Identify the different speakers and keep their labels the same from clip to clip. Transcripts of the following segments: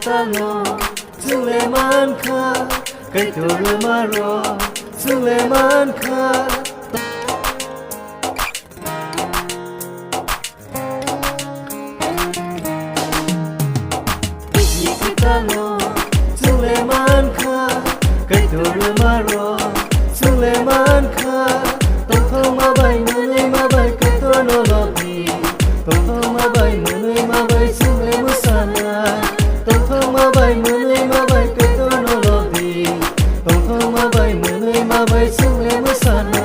Speaker 1: Talo Suleman Kha Kaitor Maro Suleman Kha Talo Suleman Kha Kaitor Maro Suleman Kha Tông ma bay nơi ma bay Kaitor no lobi Tông ma bay nơi ma bay Sule Musana Tông ma bay nơi ma bay Kaitor no lobi Tông ma bay nơi ma bay Sule Musana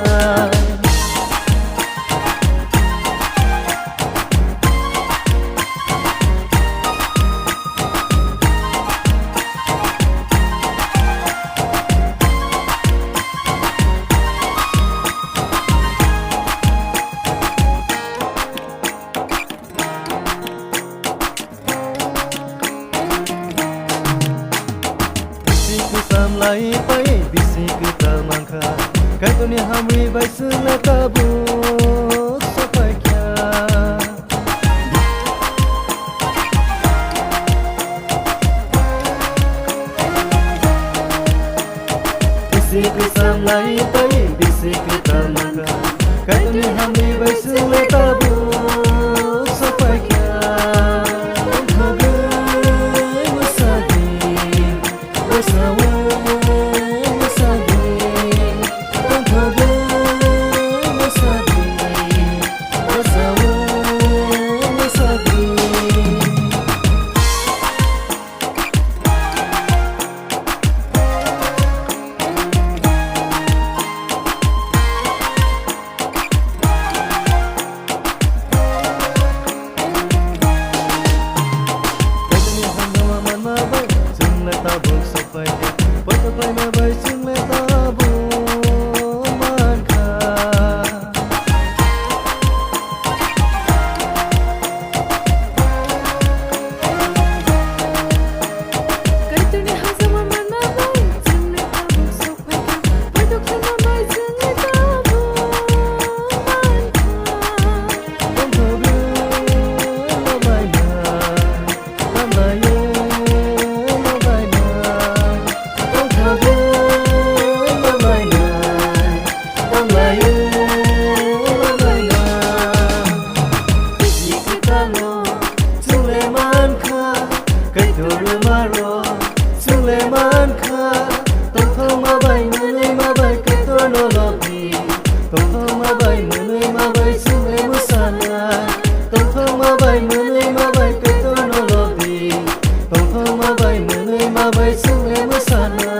Speaker 1: Sam lai pai bisi kita mangka kai dunia hamri bai sule tabu sapai kya bisi sam lai pai bisi kita mangka kai dunia hamri bai sule tabu sapai kya Suleman Kha Tông ma bay nơi ma bay Kaitor no lobi Tông ma bay nơi ma bay Sule Musana Tông ma bay nơi ma bay Kaitor no lobi Tông ma bay nơi ma bay Sule Musana